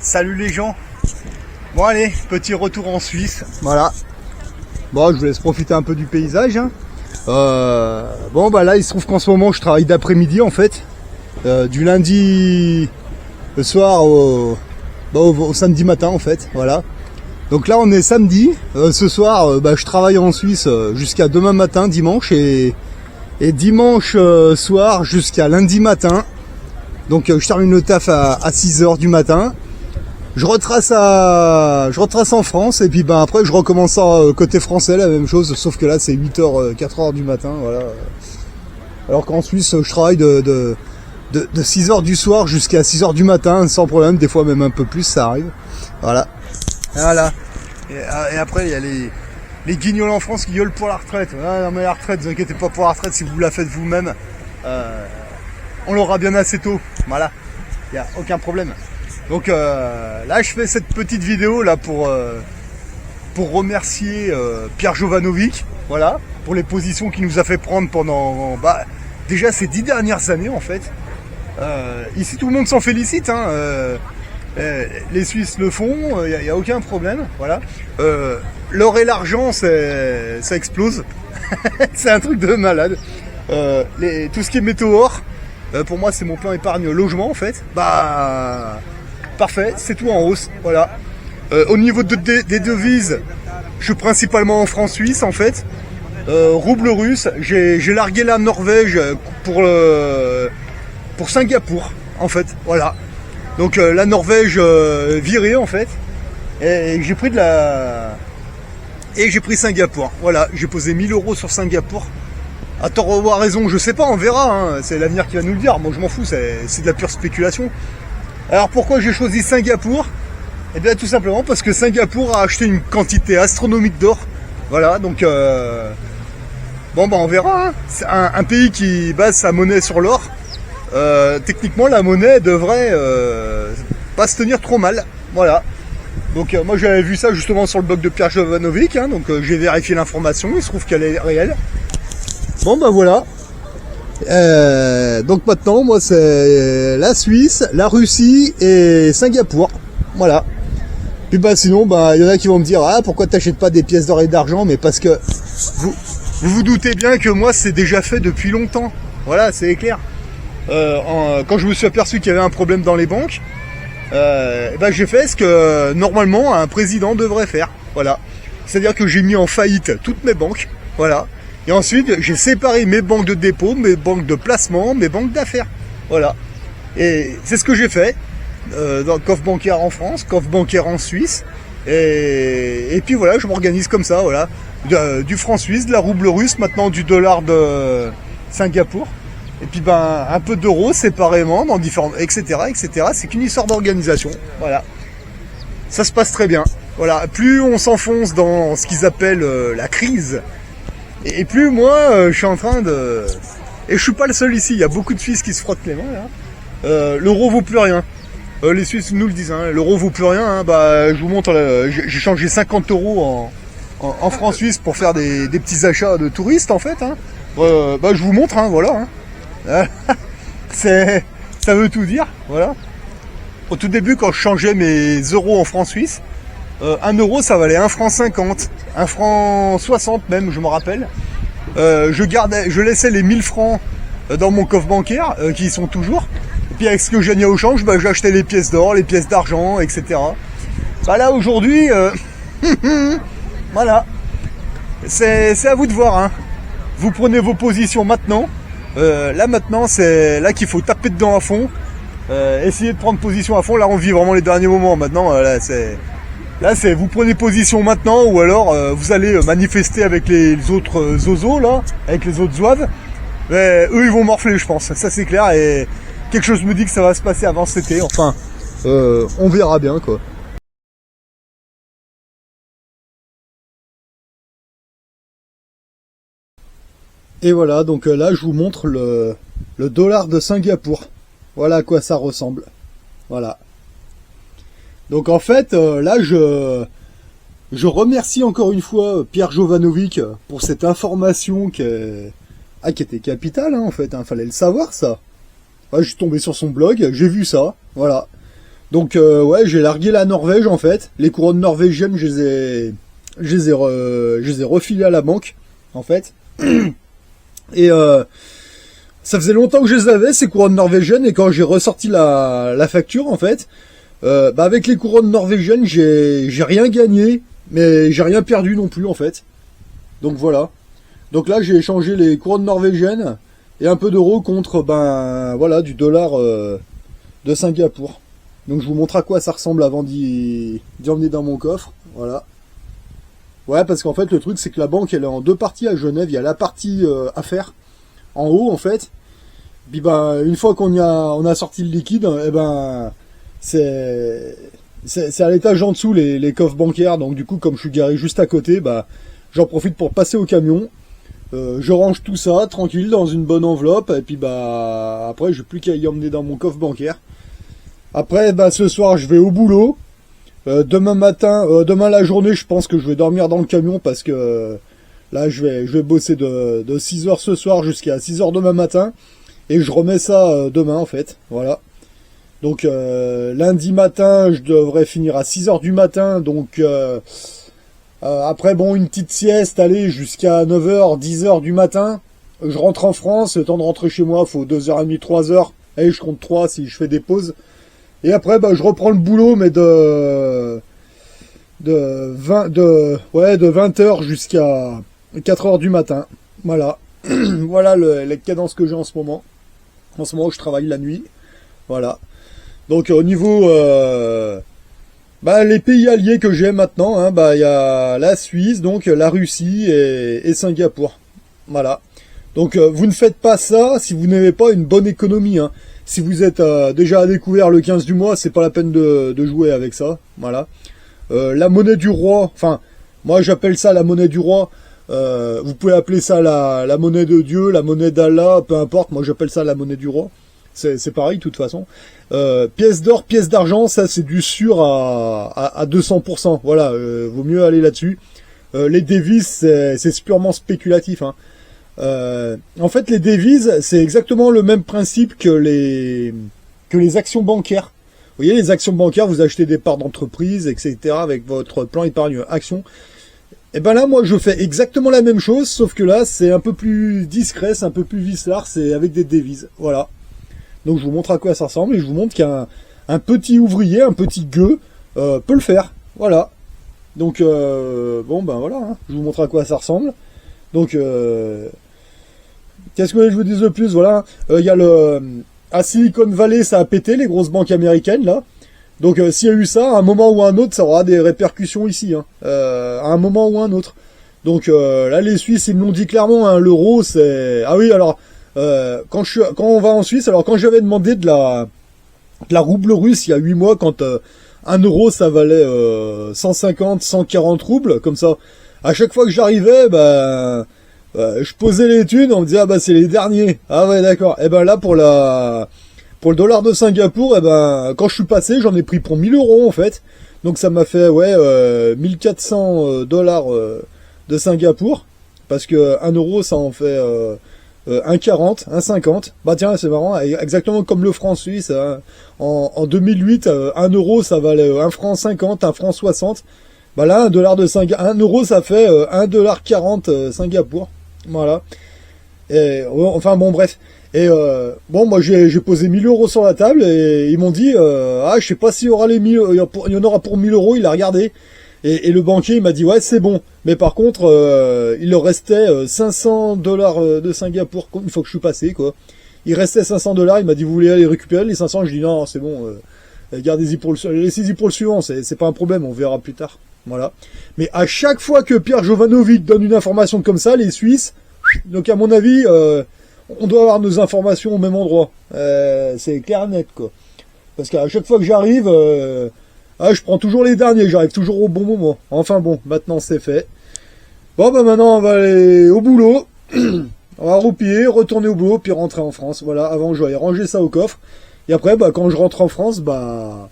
Salut les gens. Bon allez, petit retour en Suisse. Voilà. Bon, je vous laisse profiter un peu du paysage. Hein. Bon bah là, il se trouve qu'en ce moment, je travaille d'après-midi en fait. Du lundi le soir au samedi matin en fait. Voilà. Donc là, on est samedi. Ce soir, je travaille en Suisse jusqu'à demain matin, dimanche, et dimanche soir jusqu'à lundi matin. Donc je termine le taf à 6h du matin. Je retrace en France et puis après je recommence côté français, la même chose, sauf que là c'est 8h, 4h du matin, voilà. Alors qu'en Suisse je travaille de 6h du soir jusqu'à 6h du matin sans problème, des fois même un peu plus, ça arrive. Voilà. Voilà. Et après il y a les guignols en France qui gueulent pour la retraite. Ah, non mais la retraite, ne vous inquiétez pas pour la retraite, si vous la faites vous-même, on l'aura bien assez tôt. Voilà. Il n'y a aucun problème. Donc là je fais cette petite vidéo là pour remercier Pierre Jovanovic, voilà, pour les positions qu'il nous a fait prendre pendant déjà ces 10 dernières années en fait. Ici tout le monde s'en félicite, hein, les Suisses le font, il n'y a aucun problème, voilà. L'or et l'argent ça explose, c'est un truc de malade. Tout ce qui est météore, pour moi c'est mon plan épargne logement en fait, parfait, c'est tout en hausse, voilà. Au niveau des devises, je suis principalement en francs suisses en fait. Rouble russe, j'ai largué la Norvège pour Singapour en fait, voilà. Donc la Norvège virée en fait, et j'ai pris j'ai pris Singapour, voilà. J'ai posé 1000 € sur Singapour. À tort ou à raison, je sais pas, on verra, hein. C'est l'avenir qui va nous le dire. Moi je m'en fous, c'est de la pure spéculation. Alors pourquoi j'ai choisi Singapour? Eh bien tout simplement parce que Singapour a acheté une quantité astronomique d'or. Voilà, donc on verra. Hein. C'est un pays qui base sa monnaie sur l'or. Techniquement la monnaie devrait pas se tenir trop mal. Voilà. Donc moi j'avais vu ça justement sur le blog de Pierre Jovanovic, hein, donc j'ai vérifié l'information, il se trouve qu'elle est réelle. Bon voilà. Donc maintenant, moi c'est la Suisse, la Russie et Singapour. Voilà. Puis sinon, il y en a qui vont me dire, ah pourquoi t'achètes pas des pièces d'or et d'argent? Mais parce que vous doutez bien que moi c'est déjà fait depuis longtemps. Voilà, c'est clair. Quand je me suis aperçu qu'il y avait un problème dans les banques, j'ai fait ce que normalement un président devrait faire. Voilà. C'est-à-dire que j'ai mis en faillite toutes mes banques. Voilà. Et ensuite, j'ai séparé mes banques de dépôt, mes banques de placement, mes banques d'affaires. Voilà. Et c'est ce que j'ai fait dans le coffre bancaire en France, coffre bancaire en Suisse. Et puis voilà, je m'organise comme ça, voilà. Du franc suisse, de la rouble russe, maintenant du dollar de Singapour. Et puis un peu d'euros séparément, dans différents, etc., etc. C'est qu'une histoire d'organisation. Voilà. Ça se passe très bien. Voilà. Plus on s'enfonce dans ce qu'ils appellent la crise, et plus moi, je suis en train de... Et je suis pas le seul ici, il y a beaucoup de Suisses qui se frottent les mains, là. L'euro vaut plus rien. Les Suisses nous le disent, hein. L'euro vaut plus rien, hein. Je vous montre, j'ai changé 50 € en francs suisses pour faire des petits achats de touristes, en fait, hein. Je vous montre, hein, voilà. Hein. Ça veut tout dire, voilà. Au tout début, quand je changeais mes euros en francs suisses, 1 euro ça valait 1 franc 50, 1 franc 60 même, je me rappelle. Je laissais les 1000 francs dans mon coffre bancaire, qui y sont toujours. Et puis avec ce que je gagnais au change, j'achetais les pièces d'or, les pièces d'argent, etc. Là aujourd'hui, voilà. C'est à vous de voir, hein. Vous prenez vos positions maintenant. Là maintenant, c'est là qu'il faut taper dedans à fond. Essayer de prendre position à fond. Là on vit vraiment les derniers moments. Maintenant, Là, c'est vous prenez position maintenant, ou alors vous allez manifester avec les autres zozos, là, avec les autres zouaves. Mais eux, ils vont morfler, je pense. Ça, c'est clair. Et quelque chose me dit que ça va se passer avant cet été. Enfin, on verra bien, quoi. Et voilà, donc là, je vous montre le dollar de Singapour. Voilà à quoi ça ressemble. Voilà. Donc en fait, là je remercie encore une fois Pierre Jovanovic pour cette information qui était capitale, hein, en fait, hein, fallait le savoir ça. Je suis tombé sur son blog, j'ai vu ça, voilà. Donc ouais, j'ai largué la Norvège en fait. Les couronnes norvégiennes, je les ai refilées à la banque en fait. Et ça faisait longtemps que je les avais ces couronnes norvégiennes, et quand j'ai ressorti la facture en fait, bah avec les couronnes norvégiennes, j'ai rien gagné, mais j'ai rien perdu non plus en fait. Donc voilà. Donc là, j'ai échangé les couronnes norvégiennes et un peu d'euros contre ben voilà du dollar de Singapour. Donc je vous montre à quoi ça ressemble avant d'y emmener dans mon coffre. Voilà. Ouais, parce qu'en fait le truc c'est que la banque elle est en deux parties à Genève. Il y a la partie affaires en haut en fait. Puis ben une fois on a sorti le liquide, et ben c'est à l'étage en dessous les coffres bancaires. Donc du coup comme je suis garé juste à côté, bah j'en profite pour passer au camion. Je range tout ça tranquille dans une bonne enveloppe, et puis bah après j'ai plus qu'à y emmener dans mon coffre bancaire. Après bah ce soir je vais au boulot. Demain matin, demain la journée, je pense que je vais dormir dans le camion parce que là je vais bosser de 6h ce soir jusqu'à 6h demain matin, et je remets ça demain en fait. Voilà. Donc lundi matin, je devrais finir à 6h du matin, donc après bon une petite sieste, allez jusqu'à 9h, 10h du matin. Je rentre en France, le temps de rentrer chez moi, faut 2h30, 3h. Allez, je compte 3 si je fais des pauses. Et après, bah, je reprends le boulot, mais de 20h jusqu'à 4h du matin. Voilà. Voilà les cadences que j'ai en ce moment. En ce moment, je travaille la nuit. Voilà. Donc, au niveau, bah, les pays alliés que j'ai maintenant, hein, bah, il y a la Suisse, donc, la Russie et Singapour. Voilà. Donc, vous ne faites pas ça si vous n'avez pas une bonne économie, hein. Si vous êtes déjà à découvert le 15 du mois, c'est pas la peine de jouer avec ça. Voilà. La monnaie du roi, enfin, moi j'appelle ça la monnaie du roi. Vous pouvez appeler ça la monnaie de Dieu, la monnaie d'Allah, peu importe. Moi j'appelle ça la monnaie du roi. C'est pareil de toute façon. Pièces d'or, pièces d'argent, ça c'est du sûr à 200%. Voilà, vaut mieux aller là-dessus. Les devises, c'est purement spéculatif, hein. En fait, les devises, c'est exactement le même principe que les actions bancaires. Vous voyez, les actions bancaires, vous achetez des parts d'entreprise, etc., avec votre plan épargne action. Et ben là, moi, je fais exactement la même chose, sauf que là, c'est un peu plus discret, c'est un peu plus vicelard, c'est avec des devises. Voilà. Donc, je vous montre à quoi ça ressemble, et je vous montre qu'un petit ouvrier, un petit gueux, peut le faire. Voilà. Donc, bon, ben voilà, hein. Je vous montre à quoi ça ressemble. Donc, qu'est-ce que je vous dise de plus? Voilà, il y a à Silicon Valley, ça a pété, les grosses banques américaines, là. Donc, s'il y a eu ça, à un moment ou à un autre, ça aura des répercussions ici, hein, à un moment ou à un autre. Donc, là, les Suisses, ils me l'ont dit clairement, hein, l'euro, c'est... Ah oui, alors, quand on va en Suisse, alors quand j'avais demandé de la rouble russe il y a 8 mois, quand 1 euro, ça valait 150, 140 roubles, comme ça, à chaque fois que j'arrivais, ben... je posais les thunes, on me disait ah bah c'est les derniers. Ah ouais d'accord. Et ben là pour le dollar de Singapour, et ben quand je suis passé, j'en ai pris pour 1000 euros en fait. Donc ça m'a fait ouais 1400 dollars de Singapour, parce que 1 euro ça en fait 1,40, 1,50. Bah tiens c'est marrant, exactement comme le franc suisse. Hein. En 2008, 1 euro ça valait 1 franc 50, 1 franc 60. Bah là 1 euro ça fait 1,40 $ Singapour. Voilà. Et, enfin bon bref. Et bon moi j'ai posé 1000 euros sur la table, et ils m'ont dit ah je sais pas s'il y aura il y en aura pour 1000 euros. Il a regardé, et le banquier il m'a dit ouais c'est bon, mais par contre il leur restait 500 dollars de Singapour une fois que je suis passé quoi. Il restait 500 dollars. Il m'a dit vous voulez aller récupérer les 500? Je dis non c'est bon, gardez-y laissez-y pour le suivant, c'est pas un problème, on verra plus tard. Voilà. Mais à chaque fois que Pierre Jovanovic donne une information comme ça, les Suisses, donc à mon avis, on doit avoir nos informations au même endroit. C'est clair et net, quoi. Parce qu'à chaque fois que j'arrive, je prends toujours les derniers, j'arrive toujours au bon moment. Enfin bon, maintenant c'est fait. Bon, bah maintenant on va aller au boulot. On va roupiller, retourner au boulot, puis rentrer en France. Voilà, avant je vais ranger ça au coffre. Et après, bah quand je rentre en France, bah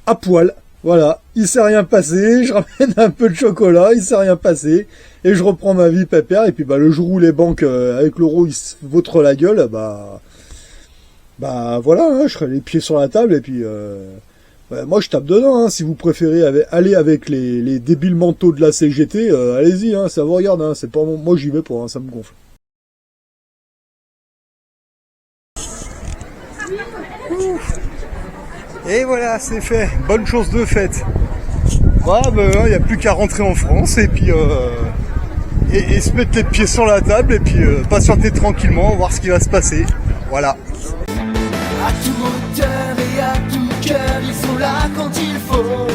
à poil. Voilà, il s'est rien passé, je ramène un peu de chocolat, il s'est rien passé, et je reprends ma vie pépère, et puis bah le jour où les banques avec l'euro ils se vautrent la gueule, bah voilà, hein, je serai les pieds sur la table, et puis Ouais, moi je tape dedans, hein. Si vous préférez aller avec les débiles mentaux de la CGT, allez-y, hein, ça vous regarde, hein. C'est pas moi j'y vais pas, hein, ça me gonfle. Et voilà, c'est fait, bonne chose de faite. Voilà, il n'y a plus qu'à rentrer en France et puis et se mettre les pieds sur la table et puis patienter tranquillement, voir ce qui va se passer. Voilà. À tout moteur et à tout cœur, ils sont là quand il faut.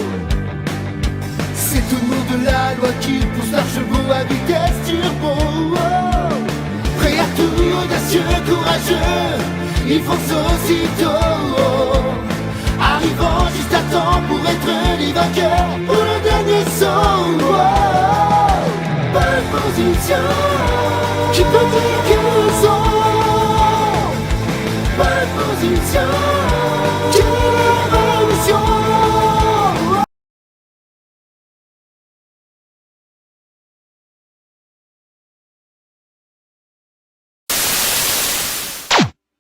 C'est au nom de la loi qu'ils poussent leurs chevaux à vitesse turbo. Prêt à tout, audacieux, courageux, ils foncent aussitôt. Arrivant juste à temps pour être les vainqueurs pour le dernier saut. Bonne position, qui peut dire qu'ils ont bonne position.